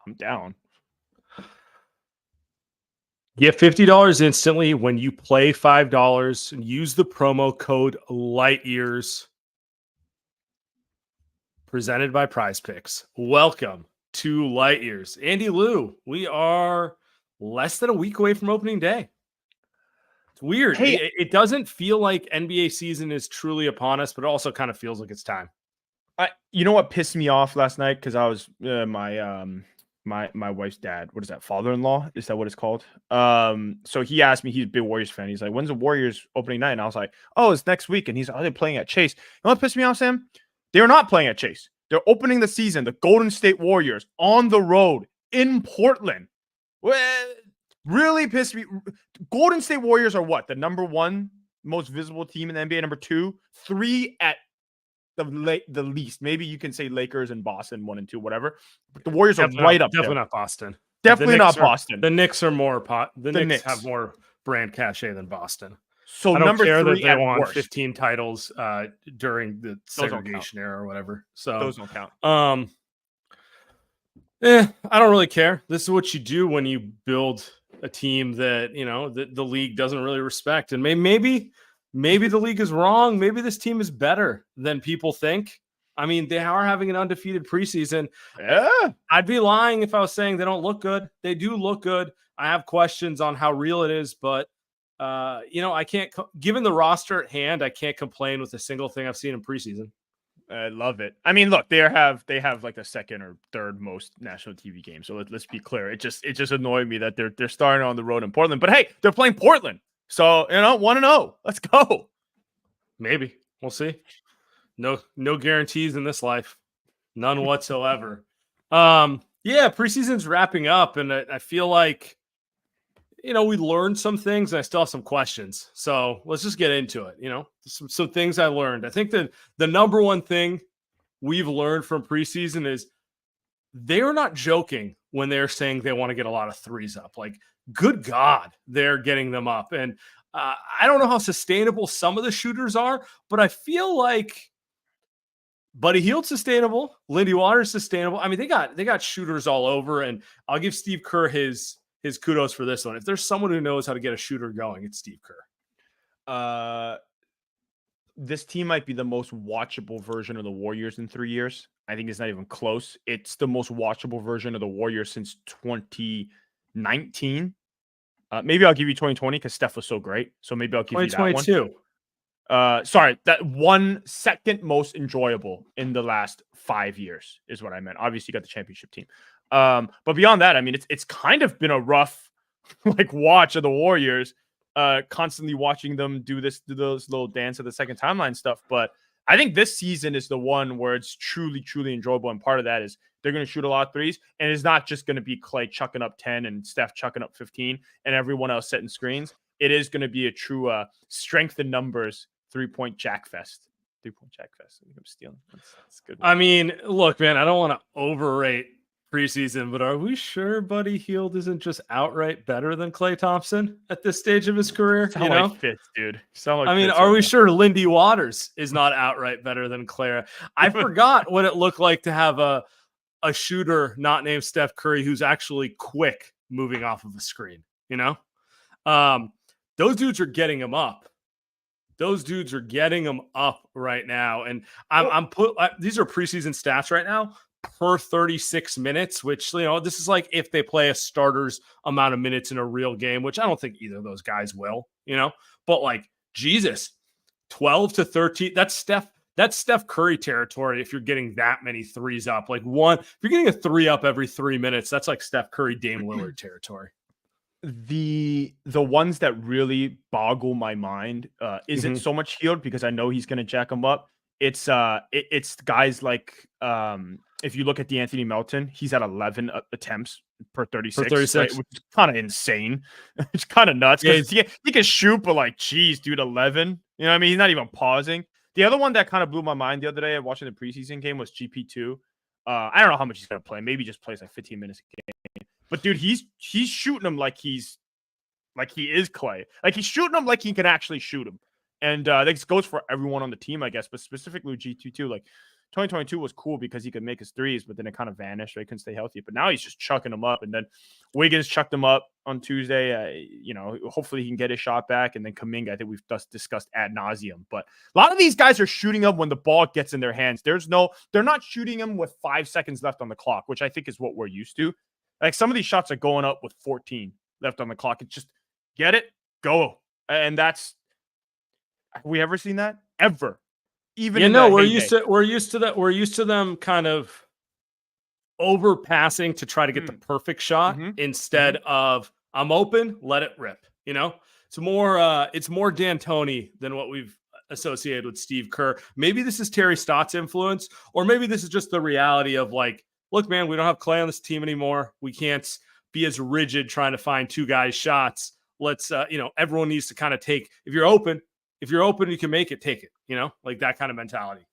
I'm down. Get $50 instantly when you play $5 and use the promo code LIGHTYEARS. Presented by Prize Picks. Welcome to Light Years. Andy Lou, we are less than a week away from opening day. It's weird. Hey, it doesn't feel like NBA season is truly upon us, but it also kind of feels like it's time. You know what pissed me off last night? Because I was my wife's dad. What is that? Father-in-law? Is that what it's called? So he asked me. He's a big Warriors fan. He's like, "When's the Warriors opening night?" And I was like, "Oh, it's next week." And he's like, "Oh, they're playing at Chase." You know what pissed me off, Sam? They're not playing at Chase. They're opening the season. The Golden State Warriors on the road in Portland. Really pissed me. Golden State Warriors are what? The number one most visible team in the NBA. Number 2, 3 at the least. Maybe you can say Lakers and Boston 1 and 2, whatever. But the Warriors are right up there. Definitely not Boston. Definitely not Boston. The Knicks are more the Knicks have more brand cachet than Boston. So I don't number care 3 that they won worst. 15 titles during the segregation era or whatever. So those don't count. I don't really care. This is what you do when you build a team that the league doesn't really respect, and maybe the league is wrong. Maybe this team is better than people think. I mean, they are having an undefeated preseason. Yeah. I'd be lying if I was saying they don't look good. They do look good. I have questions on how real it is, but I can't. Given the roster at hand, I can't complain with a single thing I've seen in preseason. I love it. I mean, look, they have like the second or third most national TV game. So let's be clear. It just annoyed me that they're starting on the road in Portland. But hey, they're playing Portland. So 1-0. Let's go. Maybe. We'll see. No guarantees in this life. None whatsoever. Preseason's wrapping up, and I feel like we learned some things, and I still have some questions. So let's just get into it. Some things I learned. I think that the number one thing we've learned from preseason is they're not joking when they're saying they want to get a lot of threes up. Like, good God, they're getting them up. And I don't know how sustainable some of the shooters are, but I feel like Buddy Hield's sustainable. Lindy Waters sustainable. I mean, they got shooters all over, and I'll give Steve Kerr his kudos for this one. If there's someone who knows how to get a shooter going, it's Steve Kerr. This team might be the most watchable version of the Warriors in 3 years. I think it's not even close. It's the most watchable version of the Warriors since 2019. Maybe I'll give you 2020 because Steph was so great. So maybe I'll give you that one. 2022. Sorry, that one second most enjoyable in the last 5 years is what I meant. Obviously, you got the championship team. But beyond that, I mean, it's kind of been a rough watch of the Warriors. Constantly watching them do those little dance of the second timeline stuff. But I think this season is the one where it's truly, truly enjoyable. And part of that is they're going to shoot a lot of threes. And it's not just going to be Klay chucking up 10 and Steph chucking up 15 and everyone else setting screens. It is going to be a true strength in numbers 3-point jack fest. 3-point jack fest. I think I'm stealing. That's good. I mean, look, man, I don't want to overrate preseason, but are we sure Buddy Hield isn't just outright better than Klay Thompson at this stage of his career? Like Fitz, dude. Are we sure Lindy Waters is not outright better than Klay? I forgot what it looked like to have a shooter not named Steph Curry who's actually quick moving off of a screen. Those dudes are getting him up. Those dudes are getting him up right now, and these are preseason stats right now. Per 36 minutes, which, this is like if they play a starter's amount of minutes in a real game, which I don't think either of those guys will, but like, Jesus, 12 to 13, that's Steph Curry territory. If you're getting that many threes up, if you're getting a 3 up every 3 minutes, that's like Steph Curry, Dame Lillard territory. The ones that really boggle my mind isn't so much Hield because I know he's going to jack him up. It's guys like, if you look at D'Anthony Melton, he's at 11 attempts per 36. Right? Which is kind of insane. It's kind of nuts because he can shoot, but geez, dude, 11. You know what I mean? He's not even pausing. The other one that kind of blew my mind the other day watching the preseason game was GP2. I don't know how much he's going to play. Maybe just plays 15 minutes a game. But dude, he's shooting him like he is Klay. He's shooting him like he can actually shoot him. And this goes for everyone on the team, I guess, but specifically GP2. 2022 was cool because he could make his threes, but then it kind of vanished. Right? He couldn't stay healthy. But now he's just chucking them up. And then Wiggins chucked them up on Tuesday. Hopefully he can get his shot back. And then Kuminga, I think we've just discussed ad nauseum. But a lot of these guys are shooting them when the ball gets in their hands. They're not shooting them with 5 seconds left on the clock, which I think is what we're used to. Like some of these shots are going up with 14 left on the clock. It's just get it, go. And have we ever seen that? Ever. Even we're used to them kind of overpassing to try to get the perfect shot instead of I'm open, let it rip. It's more D'Antoni than what we've associated with Steve Kerr. Maybe this is Terry Stotts' influence, or maybe this is just the reality of like, look, man, we don't have Clay on this team anymore. We can't be as rigid trying to find 2 guys shots. Let's everyone needs to kind of take, if you're open, you can make it, take it, like that kind of mentality.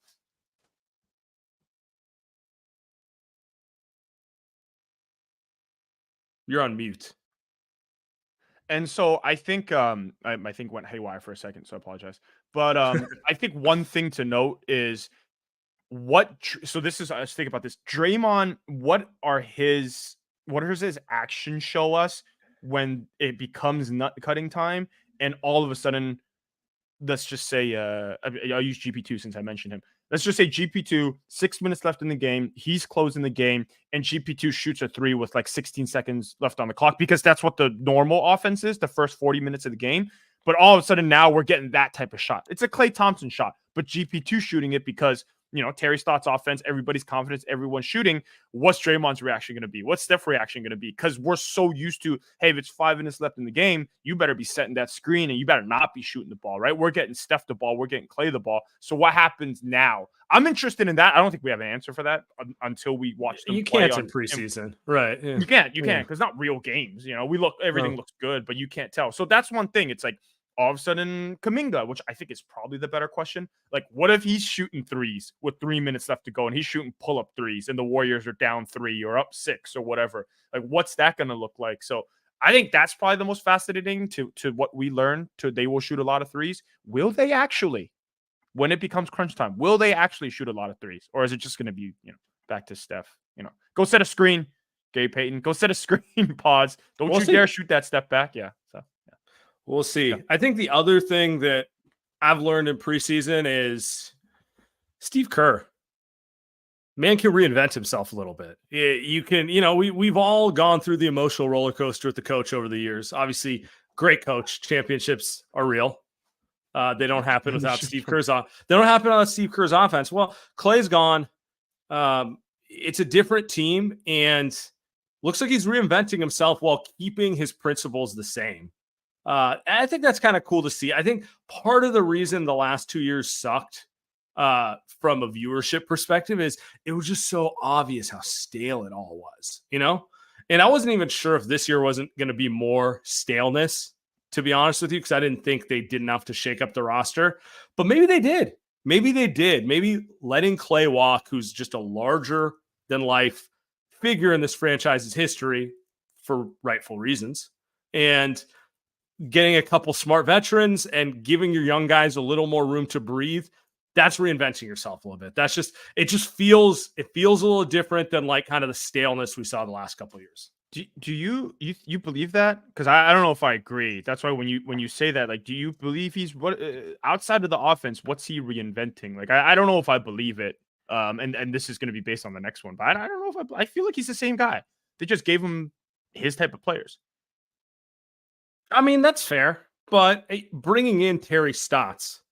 You're on mute. And so I think my thing went haywire for a second, so I apologize. But I think one thing to note is I was thinking about this. Draymond, what does his actions show us when it becomes nut cutting time? And all of a sudden, let's just say, I'll use GP2 since I mentioned him. Let's just say GP2, 6 minutes left in the game. He's closing the game, and GP2 shoots a 3 with like 16 seconds left on the clock because that's what the normal offense is, the first 40 minutes of the game. But all of a sudden now we're getting that type of shot. It's a Klay Thompson shot, but GP2 shooting it because Terry Stotts' offense, everybody's confidence, everyone's shooting. What's Draymond's reaction going to be? What's Steph's reaction going to be? Because we're so used to, hey, if it's 5 minutes left in the game, you better be setting that screen and you better not be shooting the ball, right? We're getting Steph the ball. We're getting Klay the ball. So what happens now? I'm interested in that. I don't think we have an answer for that until we watch them play. You can't in preseason. Right. Yeah. You can't, because it's not real games. Everything looks good, but you can't tell. So that's one thing. It's like, all of a sudden, Kuminga, which I think is probably the better question. Like, what if he's shooting threes with 3 minutes left to go and he's shooting pull-up threes and the Warriors are down 3 or up 6 or whatever? Like, what's that going to look like? So I think that's probably the most fascinating to what we learned. They will shoot a lot of threes. Will they actually, when it becomes crunch time, will they actually shoot a lot of threes? Or is it just going to be, back to Steph? Go set a screen, Gary Payton. Go set a screen, pause. Don't dare shoot that step back. Yeah, so. We'll see. Yeah. I think the other thing that I've learned in preseason is Steve Kerr. Man can reinvent himself a little bit. You can, we've all gone through the emotional roller coaster with the coach over the years. Obviously, great coach. Championships are real. They don't happen without Steve Kerr's They don't happen without Steve Kerr's offense. Well, Clay's gone. It's a different team, and looks like he's reinventing himself while keeping his principles the same. I think that's kind of cool to see. I think part of the reason the last 2 years sucked from a viewership perspective is it was just so obvious how stale it all was, And I wasn't even sure if this year wasn't going to be more staleness, to be honest with you, because I didn't think they did enough to shake up the roster. But maybe they did. Maybe letting Clay walk, who's just a larger than life figure in this franchise's history for rightful reasons, and getting a couple smart veterans and giving your young guys a little more room to breathe, that's reinventing yourself a little bit. It feels a little different than like kind of the staleness we saw the last couple of years. Do you believe that? Because I don't know if I agree. That's why when you say that, like, do you believe he's outside of the offense? What's he reinventing? Like, I don't know if I believe it. And this is going to be based on the next one, but I don't know if I feel like he's the same guy. They just gave him his type of players. I mean, that's fair, but bringing in Terry Stotts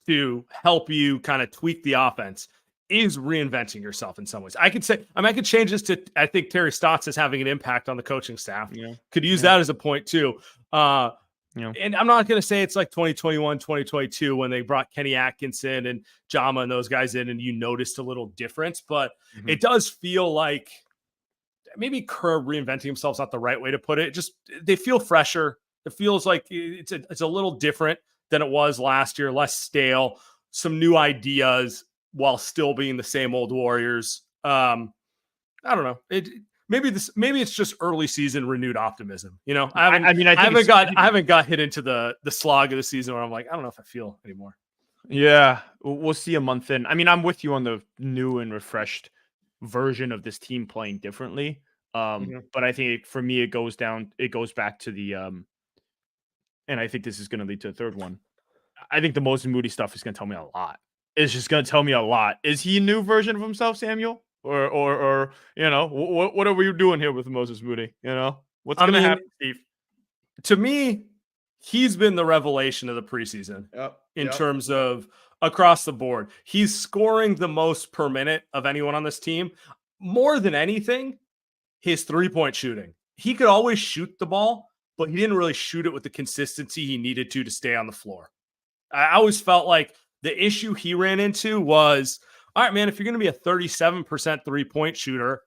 to help you kind of tweak the offense is reinventing yourself in some ways. I could change this to, I think Terry Stotts is having an impact on the coaching staff. Yeah. Could use that as a point too. And I'm not going to say it's like 2021, 2022 when they brought Kenny Atkinson and Jama and those guys in and you noticed a little difference, but it does feel like maybe Kerr reinventing himself is not the right way to put it. Just, they feel fresher. It feels like it's a little different than it was last year, less stale, some new ideas while still being the same old Warriors. I don't know. Maybe it's just early season renewed optimism. I haven't got hit into the slog of the season where I'm like, I don't know if I feel anymore. Yeah, we'll see a month in. I mean, I'm with you on the new and refreshed version of this team playing differently. Mhm. But I think for me, it goes back to the and I think this is going to lead to a third one. I think the Moses Moody stuff is going to tell me a lot. It's just going to tell me a lot. Is he a new version of himself, Samuel? Or what are we doing here with Moses Moody? What's I going to mean, happen, Steve? to me, he's been the revelation of the preseason Yep. in terms of across the board. He's scoring the most per minute of anyone on this team. More than anything, his 3-point shooting. He could always shoot the ball, but he didn't really shoot it with the consistency he needed to stay on the floor. I always felt like the issue he ran into was, all right, man, if you're going to be a 37% 3-point shooter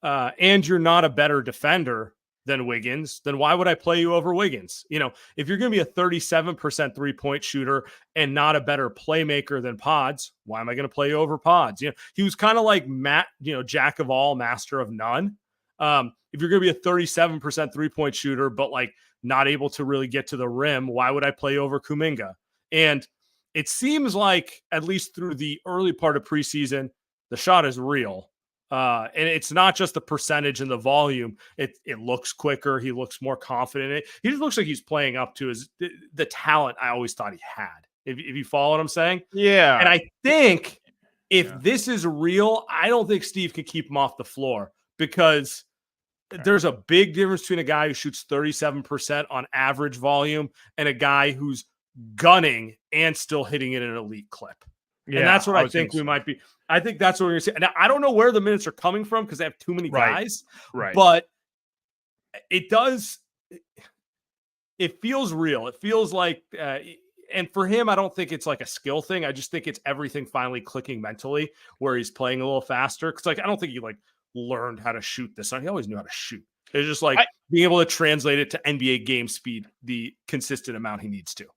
and you're not a better defender than Wiggins, then why would I play you over Wiggins? If you're going to be a 37% 3-point shooter and not a better playmaker than Pods, why am I going to play you over Pods? He was kind of like Matt, jack of all, master of none. If you're going to be a 37% 3-point shooter, but like not able to really get to the rim, why would I play over Kuminga? And it seems like, at least through the early part of preseason, the shot is real. And it's not just the percentage and the volume. It looks quicker. He looks more confident in it. He just looks like he's playing up to the talent I always thought he had. If you follow what I'm saying? Yeah. And I think if this is real, I don't think Steve can keep him off the floor, because there's a big difference between a guy who shoots 37% on average volume and a guy who's gunning and still hitting it at an elite clip. Yeah, and that's what I think we might be. I think that's what we're going to see. Now, I don't know where the minutes are coming from because they have too many guys. Right. But it feels real. It feels like, and for him, I don't think it's like a skill thing. I just think it's everything finally clicking mentally where he's playing a little faster. Because I don't think he learned how to shoot this. He always knew how to shoot. It's just being able to translate it to NBA game speed, the consistent amount he needs to.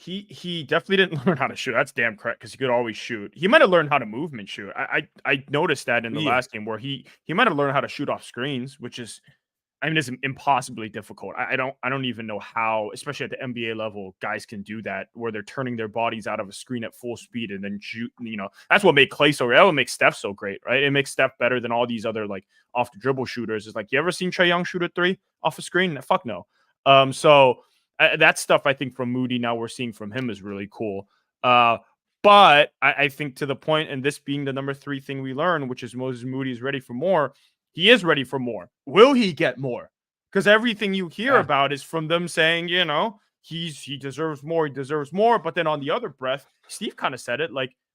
He definitely didn't learn how to shoot. That's damn correct, because he could always shoot. He might have learned how to movement shoot. I noticed that in the last game where he might have learned how to shoot off screens, which is, it's impossibly difficult. I don't even know how, especially at the NBA level, guys can do that where they're turning their bodies out of a screen at full speed and then shoot. That's what made Klay so great. That would make Steph so great, right? It makes Steph better than all these other off the dribble shooters. It's you ever seen Trae Young shoot a 3 off a screen? Fuck no. So that stuff I think from Moody now we're seeing from him is really cool. But I think to the point, and this being the number 3 thing we learned, which is Moses Moody is ready for more. He is ready for more. Will he get more? Because everything you hear about is from them saying, he deserves more. He deserves more. But then on the other breath, Steve kind of said it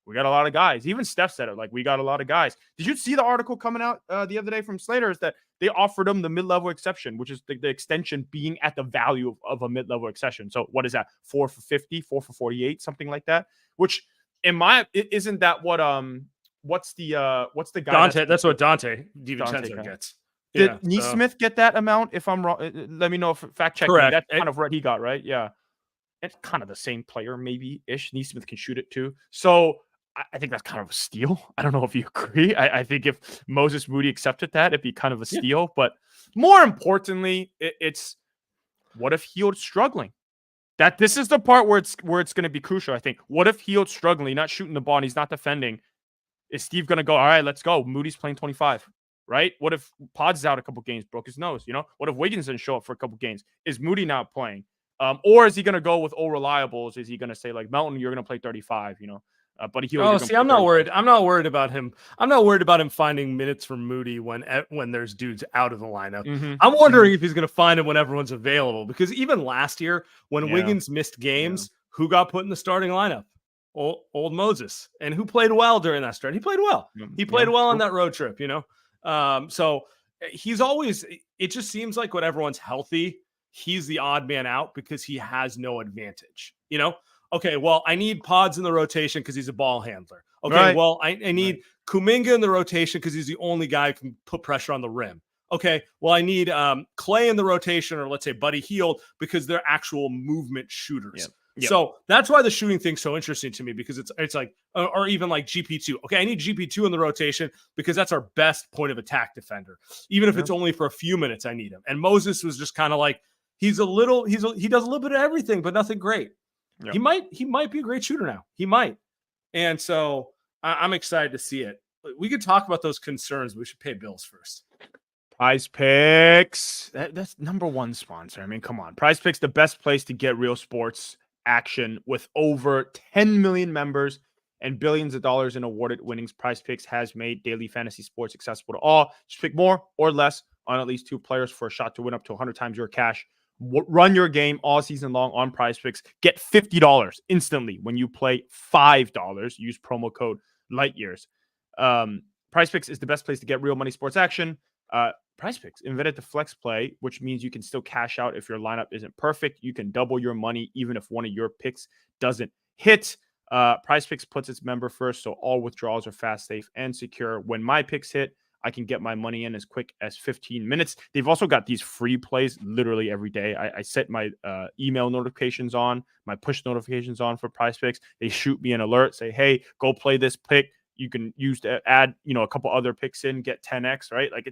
we got a lot of guys. Even Steph said it we got a lot of guys. Did you see the article coming out the other day from Slater? Is that they offered him the mid-level exception, which is the extension being at the value of a mid-level exception. So what is that? 4 for 50, 4 for 48, something like that. Which isn't that what what's the guy? Dante? That's what Dante DiVincenzo gets. Did Neesmith get that amount? If I'm wrong, let me know if fact check. Correct. That's kind of what he got, right? Yeah. It's kind of the same player, maybe-ish. Neesmith can shoot it too. So I think that's kind of a steal. I don't know if you agree. I think if Moses Moody accepted that, it'd be kind of a steal. Yeah. But more importantly, it's what if Hield's struggling? That this is the part where it's going to be crucial, I think. What if Hield's struggling, not shooting the ball, and he's not defending? Is Steve going to go, all right, let's go. Moody's playing 25, right? What if Pods is out a couple games, broke his nose? What if Wiggins didn't show up for a couple games? Is Moody not playing? Or is he going to go with all reliables? Is he going to say but you're going to play 35, Buddy Hield. I'm not worried. I'm not worried about him. I'm not worried about him finding minutes from Moody when there's dudes out of the lineup. Mm-hmm. I'm wondering if he's going to find him when everyone's available, because even last year when Wiggins missed games, who got put in the starting lineup? Old Moses. And who played well during that start? He played well. He played well on that road trip, So he's always, it just seems like when everyone's healthy, he's the odd man out because he has no advantage, Okay, well, I need Pods in the rotation because he's a ball handler. Okay, right. Well, I need Kuminga in the rotation because he's the only guy who can put pressure on the rim. Okay, well, I need Klay in the rotation, or let's say Buddy Hield, because they're actual movement shooters. Yep. So that's why the shooting thing's so interesting to me, because it's like, or even like GP2. Okay, I need GP2 in the rotation because that's our best point of attack defender. Even if it's only for a few minutes, I need him. And Moses was just kind of like, he does a little bit of everything, but nothing great. Yep. He might be a great shooter now. He might. And so I'm excited to see it. We could talk about those concerns. We should pay bills first. Prize Picks. That's number one sponsor. I mean, come on. Prize Picks, the best place to get real sports action with over 10 million members and billions of dollars in awarded winnings. Prize Picks has made daily fantasy sports accessible to all. Just pick more or less on at least 2 players for a shot to win up to 100 times your cash. Run your game all season long on Prize Picks. Get $50 instantly when you play $5. Use promo code LightYears. Prize Picks is the best place to get real money sports action. Prize Picks invented the flex play, which means you can still cash out if your lineup isn't perfect. You can double your money even if one of your picks doesn't hit. Prize Picks puts its member first, so all withdrawals are fast, safe, and secure. When my picks hit, I can get my money in as quick as 15 minutes. They've also got these free plays literally every day. I set my email notifications on, my push notifications on for Prize Picks. They shoot me an alert, say, hey, go play this pick. You can use to add, a couple other picks in, get 10x, right? Like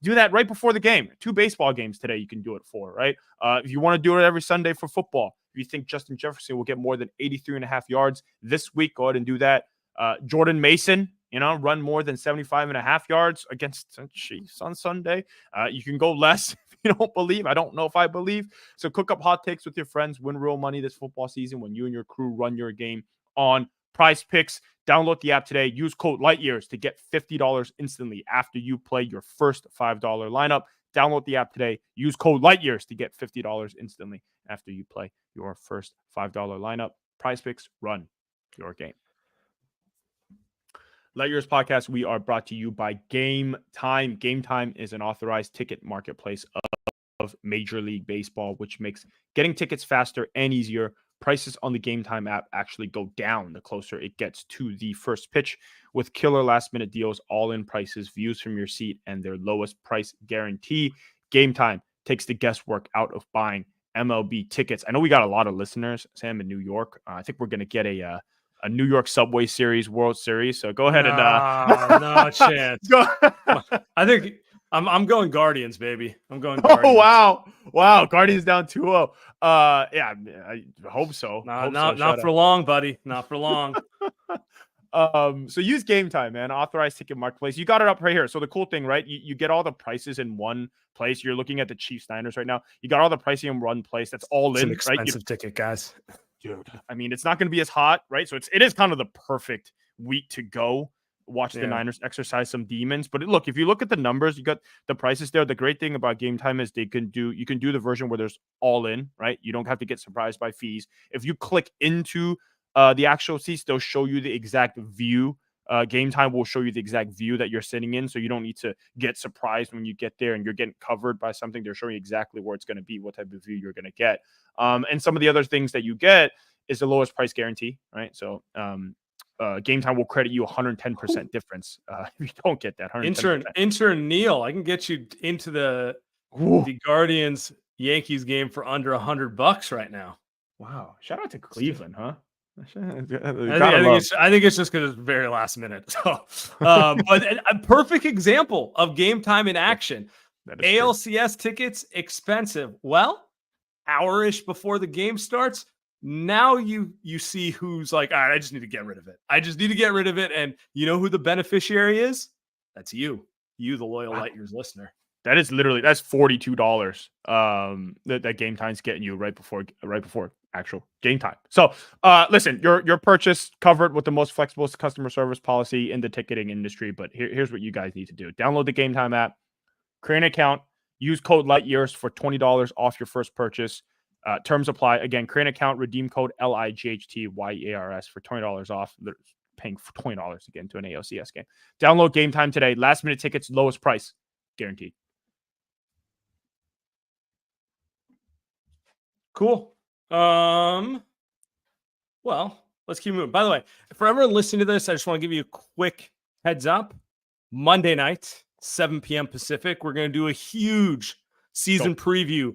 do that right before the game. 2 baseball games today you can do it for, right? If you want to do it every Sunday for football, if you think Justin Jefferson will get more than 83.5 yards this week, go ahead and do that. Jordan Mason, run more than 75.5 yards against the Chiefs on Sunday. You can go less if you don't believe. I don't know if I believe. So cook up hot takes with your friends. Win real money this football season when you and your crew run your game on Prize Picks. Download the app today. Use code LightYears to get $50 instantly after you play your first $5 lineup. Download the app today. Use code LightYears to get $50 instantly after you play your first $5 lineup. Prize Picks, run your game. LightYears podcast, we are brought to you by Game Time. Game Time is an authorized ticket marketplace of Major League Baseball, which makes getting tickets faster and easier. Prices on the Game Time app actually go down the closer it gets to the first pitch, with killer last-minute deals, all-in prices, views from your seat, and their lowest price guarantee. Game Time takes the guesswork out of buying MLB tickets. I know we got a lot of listeners, Sam, in New York. I think we're going to get a New York Subway Series, World Series. So go ahead no chance. Go. I think I'm going Guardians, baby. I'm going Guardians. Oh, wow. Guardians down 2-0. Yeah, I hope so. Not for long, buddy. Not for long. So use Game Time, man. Authorized ticket marketplace. You got it up right here. So the cool thing, right? You get all the prices in one place. You're looking at the Chiefs Niners right now. You got all the pricing in one place. That's all it's in, an expensive right? ticket, guys. Dude, I mean, it's not going to be as hot, right? So it is kind of the perfect week to go watch the Niners exercise some demons. But look, if you look at the numbers, you got the prices there. The great thing about Game Time is you can do the version where there's all in, right? You don't have to get surprised by fees. If you click into the actual seats, they'll show you the exact view. Game Time will show you the exact view that you're sitting in, so you don't need to get surprised when you get there and you're getting covered by something. They're showing you exactly where it's going to be, what type of view you're going to get. And some of the other things that you get is the lowest price guarantee, right? So Game Time will credit you 110% difference if you don't get that. Intern Neil, I can get you into the Guardians Yankees game for under $100 right now. Wow! Shout out to Cleveland, huh? I think it's just because it's very last minute. So, but a perfect example of Game Time in action. ALCS tickets expensive. Well, hour-ish before the game starts. Now you see who's like, all right, I just need to get rid of it. And you know who the beneficiary is? That's you, the loyal LightYears listener. That's $42 that Game Time's getting you right before actual game time. So listen, your purchase covered with the most flexible customer service policy in the ticketing industry. But here's what you guys need to do. Download the Game Time app, create an account, use code LightYears for $20 off your first purchase. Terms apply. Again, create an account, redeem code LIGHTYEARS for $20 off. They're paying for $20 to get into an ALCS game. Download Game Time today. Last minute tickets, lowest price, guaranteed. Cool. Well, let's keep moving. By the way, for everyone listening to this, I just want to give you a quick heads up. Monday night, 7 p.m. Pacific, we're going to do a huge season preview,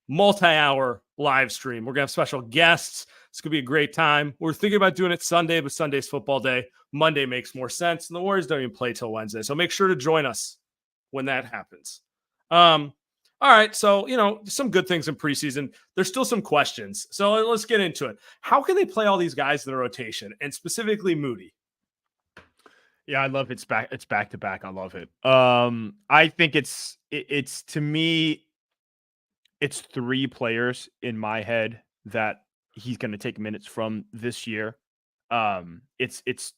multi-hour live stream. We're going to have special guests. It's going to be a great time. We're thinking about doing it Sunday, but Sunday's football day. Monday makes more sense, and the Warriors don't even play till Wednesday. So make sure to join us when that happens. All right, so some good things in preseason. There's still some questions, so let's get into it. How can they play all these guys in the rotation, and specifically Moody? Yeah, I love it's back. It's back to back. I love it. I think it's to me, it's 3 players in my head that he's going to take minutes from this year. It's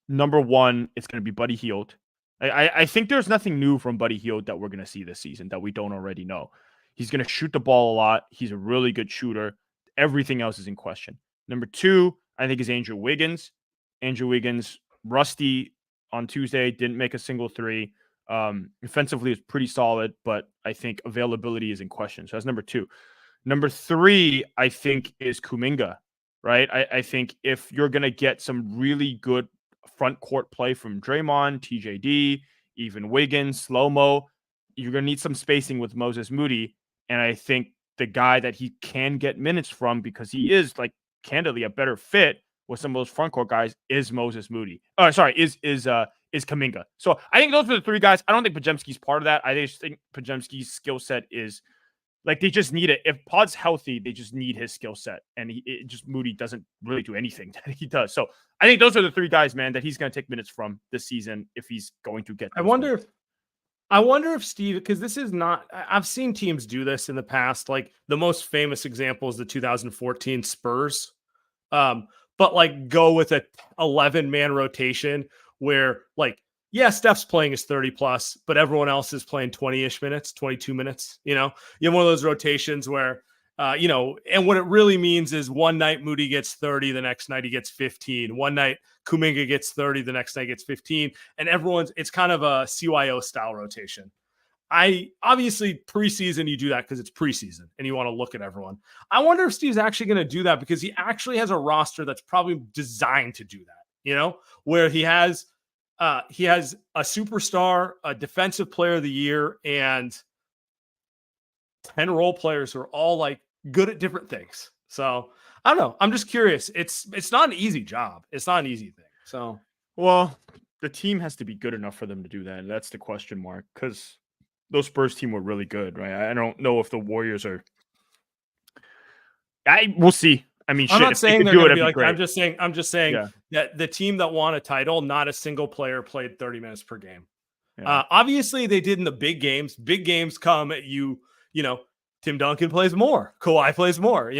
number 1. It's going to be Buddy Hield. I think there's nothing new from Buddy Hield that we're going to see this season that we don't already know. He's going to shoot the ball a lot. He's a really good shooter. Everything else is in question. Number 2, I think, is Andrew Wiggins. Andrew Wiggins, rusty on Tuesday, didn't make a single 3. Offensively is pretty solid, but I think availability is in question. So that's number 2. Number 3, I think, is Kuminga, right? I think if you're going to get some really good front court play from Draymond, TJD, even Wiggins, slow-mo, you're going to need some spacing with Moses Moody. And I think the guy that he can get minutes from, because he is, like, candidly a better fit with some of those front court guys, is Moses Moody. Is Kuminga. So I think those are the 3 guys. I don't think Podziemski's part of that. I just think Podziemski's skill set is, like, they just need it. If Pod's healthy, they just need his skill set. And Moody doesn't really do anything that he does. So I think those are the 3 guys, man, that he's going to take minutes from this season if he's going to get. I wonder if Steve, because this is not, I've seen teams do this in the past. Like, the most famous example is the 2014 Spurs. But like, go with a 11-man rotation where, like, yeah, Steph's playing his 30 plus, but everyone else is playing 20-ish minutes, 22 minutes. You have one of those rotations where, and what it really means is one night Moody gets 30, the next night he gets 15. One night Kuminga gets 30, the next night gets 15. And it's kind of a CYO style rotation. Obviously preseason, you do that because it's preseason and you want to look at everyone. I wonder if Steve's actually going to do that, because he actually has a roster that's probably designed to do that, where he has a superstar, a defensive player of the year, and 10 role players who are all, like, good at different things. So I don't know. I'm just curious. It's not an easy job. It's not an easy thing. So, well, the team has to be good enough for them to do that. And that's the question mark, because those Spurs team were really good, right? I don't know if the Warriors are. We'll see. I mean, I'm not saying they're going to be like. Great. I'm just saying that the team that won a title, not a single player played 30 minutes per game. Yeah. Obviously, they did in the big games. Big games come at you. Tim Duncan plays more. Kawhi plays more.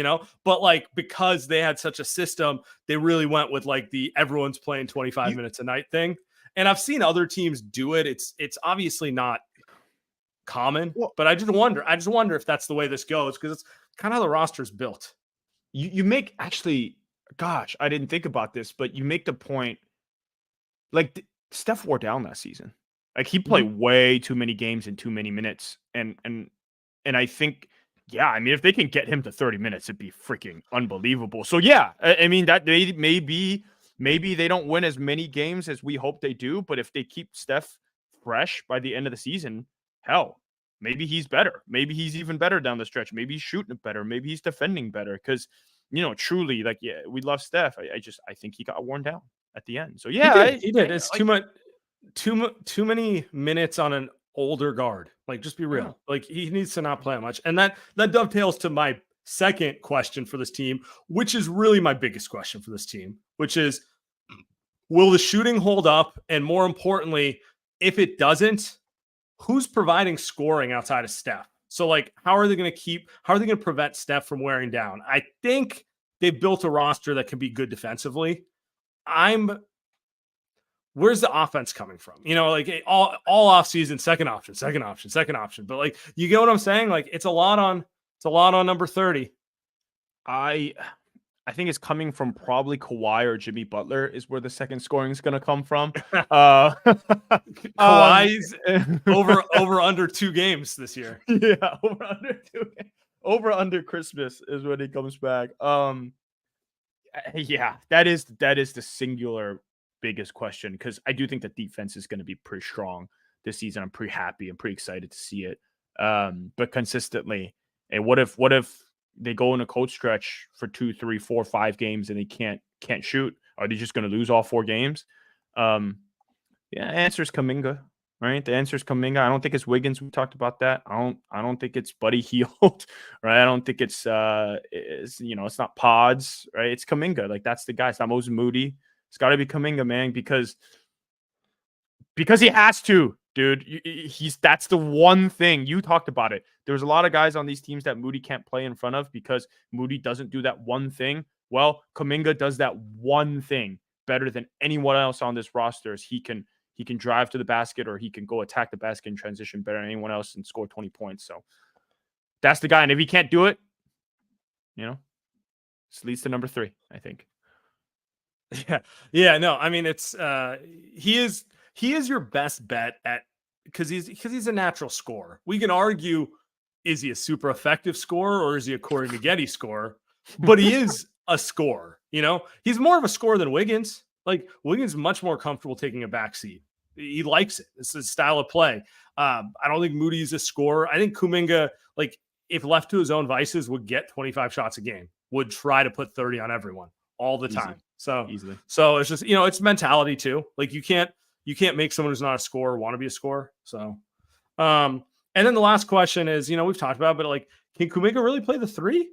But, like, because they had such a system, they really went with, like, the everyone's playing 25 minutes a night thing. And I've seen other teams do it. It's obviously not common, but I just wonder if that's the way this goes, because it's kind of how the roster's built. You make, actually, gosh, I didn't think about this, but you make the point, like, Steph wore down that season. Like, he played way too many games in too many minutes. And I think, yeah, I mean, if they can get him to 30 minutes, it'd be freaking unbelievable. So yeah, I mean, that maybe they don't win as many games as we hope they do, but if they keep Steph fresh by the end of the season, hell, maybe he's better. Maybe he's even better down the stretch. Maybe he's shooting it better. Maybe he's defending better. Because, truly, like, yeah, we love Steph. I think he got worn down at the end. So yeah, he did. It's too many minutes on an older guard. Like, just be real. Yeah. Like, he needs to not play much. And that dovetails to my second question for this team, which is really my biggest question for this team, which is, will the shooting hold up? And more importantly, if it doesn't, who's providing scoring outside of Steph? So, like, how are they going to prevent Steph from wearing down? I think they've built a roster that can be good defensively. Where's the offense coming from? Like, all off season, second option. But, like, you get what I'm saying? Like, it's a lot on number 30. I think it's coming from probably Kawhi or Jimmy Butler is where the second scoring is going to come from. Kawhi's over under 2 games this year. Yeah, over under Christmas is when he comes back. Yeah, that is the singular biggest question, because I do think the defense is going to be pretty strong this season. I'm pretty happy. I'm pretty excited to see it. But consistently, and what if they go in a cold stretch for 2, 3, 4, 5 games and they can't shoot? Are they just going to lose all 4 games? Yeah, answer is Kuminga. right? The answer is Kuminga. I don't think it's Wiggins. We talked about that. I don't think it's Buddy Hield, right? I don't think it's it's not Pods, right? It's Kuminga. Like that's the guy. It's not Moody. It's got to be Kuminga, man, because he has to, dude. That's the one thing. You talked about it. There's a lot of guys on these teams that Moody can't play in front of because Moody doesn't do that one thing. Well, Kuminga does that one thing better than anyone else on this roster. He can drive to the basket, or he can go attack the basket in transition better than anyone else and score 20 points. So that's the guy. And if he can't do it, this leads to number 3, I think. Yeah. No, I mean, it's he is your best bet because he's a natural scorer. We can argue, is he a super effective scorer or is he a Corey Maggette scorer? But he is a scorer. He's more of a scorer than Wiggins. Like Wiggins is much more comfortable taking a backseat. He likes it. It's his style of play. I don't think Moody's a scorer. I think Kuminga, like if left to his own vices, would get 25 shots a game, would try to put 30 on everyone all the time. So easily. So it's just, it's mentality too. Like you can't make someone who's not a scorer want to be a scorer. So, and then the last question is, we've talked about, but like, can Kuminga really play the 3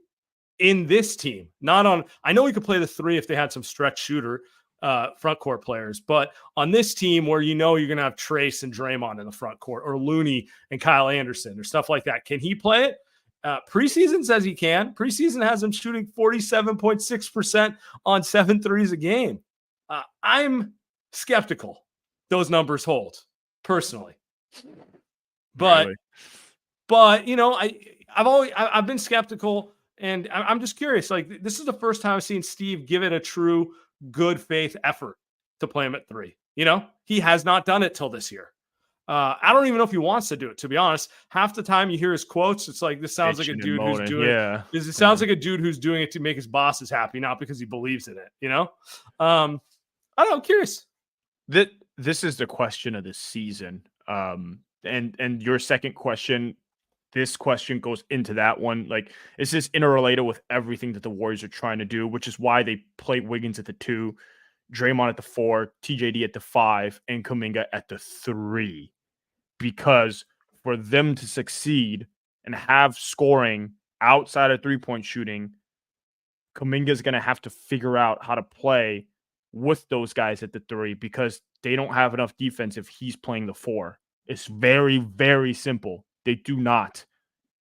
in this team? I know he could play the 3 if they had some stretch shooter front court players, but on this team where you're going to have Trace and Draymond in the front court, or Looney and Kyle Anderson or stuff like that, can he play it? Preseason says he can. Preseason has him shooting 47.6% on 7 threes a game. I'm skeptical those numbers hold personally, but I've been skeptical, and I'm just curious. Like this is the first time I've seen Steve give it a true good faith effort to play him at 3. He has not done it till this year. I don't even know if he wants to do it, to be honest. Half the time you hear his quotes, it's like, this sounds like a dude who's doing it. It sounds like a dude who's doing it to make his bosses happy, not because he believes in it, I don't know, I'm curious. This is the question of the season. And your second question, this question goes into that one. Like, is this interrelated with everything that the Warriors are trying to do, which is why they play Wiggins at the 2, Draymond at the 4, TJD at the 5, and Kuminga at the 3. Because for them to succeed and have scoring outside of 3-point shooting, Kuminga is going to have to figure out how to play with those guys at the 3, because they don't have enough defense if he's playing the 4. It's very, very simple. They do not.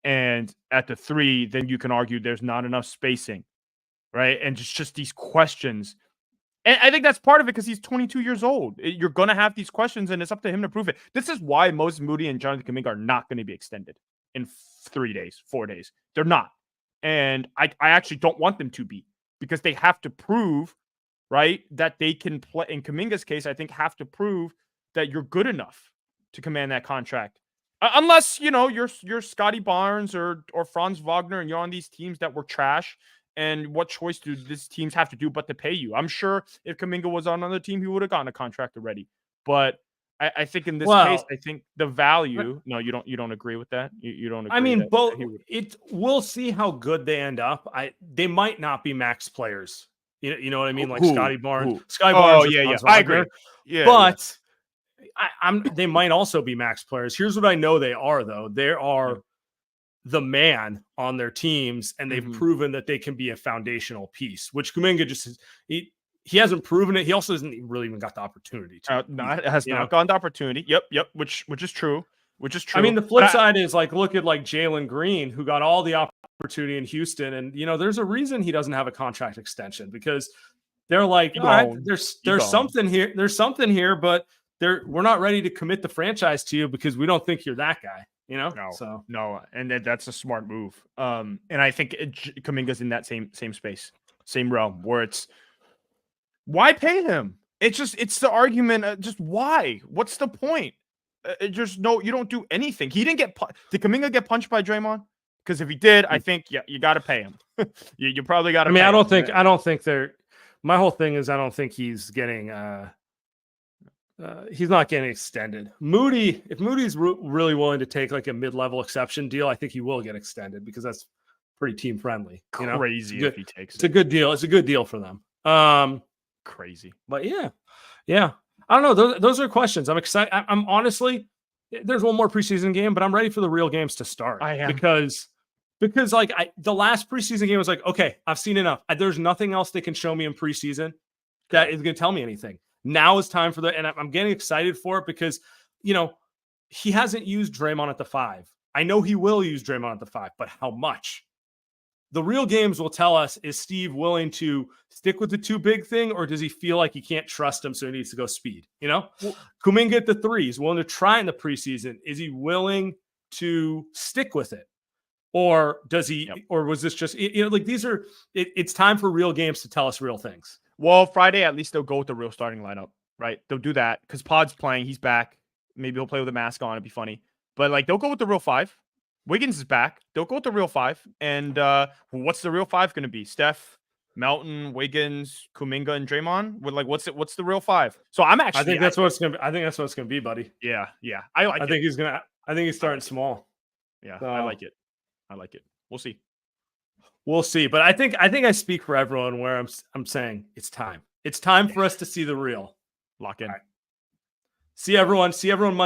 And at the 3, then you can argue there's not enough spacing, right? And just these questions. And I think that's part of it because he's 22 years old. You're going to have these questions, and it's up to him to prove it. This is why Moses Moody and Jonathan Kuminga are not going to be extended in 3 days, 4 days. They're not. And I actually don't want them to be, because they have to prove, right, that they can play. In Kuminga's case, I think have to prove that you're good enough to command that contract. Unless, you're Scotty Barnes or Franz Wagner, and you're on these teams that were trash. And what choice do these teams have to do but to pay you? I'm sure if Kuminga was on another team, he would have gotten a contract already. But I think in this case, I think the value. No, you don't agree with that. You don't agree. I mean, both. We'll see how good they end up. They might not be max players. You know what I mean? Like Scotty Barnes. Scotty Barnes. Oh yeah. I agree. Yeah, but they might also be max players. Here's what I know they are, though. They are the man on their teams, and they've proven that they can be a foundational piece, which Kuminga just he hasn't proven it. He also hasn't really even got the opportunity to. Has not gotten the opportunity. Yep. Which is true. I mean, the flip side is like, look at like Jalen Green, who got all the opportunity in Houston, and there's a reason he doesn't have a contract extension, because they're like, all right, there's something here. There's something here, but we're not ready to commit the franchise to you because we don't think you're that guy. No, and that's a smart move. And I think Kuminga's in that same space, same realm, where it's why pay him? It's the argument. Just why? What's the point? You don't do anything. He didn't did Kuminga get punched by Draymond? Because if he did, I think you got to pay him. you probably got to. I mean, I don't think they're. My whole thing is I don't think he's getting. He's not getting extended. Moody, if Moody's really willing to take like a mid-level exception deal, I think he will get extended, because that's pretty team friendly. Crazy if he takes it. It's a good deal. It's a good deal for them. Crazy. But yeah. I don't know. Those are questions. I'm excited. I'm honestly, there's one more preseason game, but I'm ready for the real games to start. I am. Because like the last preseason game was like, okay, I've seen enough. There's nothing else they can show me in preseason that is going to tell me anything. Now is time for and I'm getting excited for it because, he hasn't used Draymond at the 5. I know he will use Draymond at the 5, but how much? The real games will tell us, is Steve willing to stick with the 2 big thing, or does he feel like he can't trust him, so he needs to go speed? Kuminga at the 3, he's willing to try in the preseason. Is he willing to stick with it? Or does he, or was this just, it's time for real games to tell us real things. Well, Friday, at least they'll go with the real starting lineup, right? They'll do that because Pod's playing. He's back. Maybe he'll play with a mask on. It'd be funny. But they'll go with the real 5. Wiggins is back. They'll go with the real 5. And what's the real 5 going to be? Steph, Melton, Wiggins, Kuminga, and Draymond? What's the real 5? So I'm actually. I think that's what it's going to be. I think that's what it's going to be, buddy. Yeah. I think he's starting small. Yeah, I like it. We'll see. But I think I speak for everyone where I'm saying it's time. It's time for us to see the real. Lock in. Right. See everyone Monday.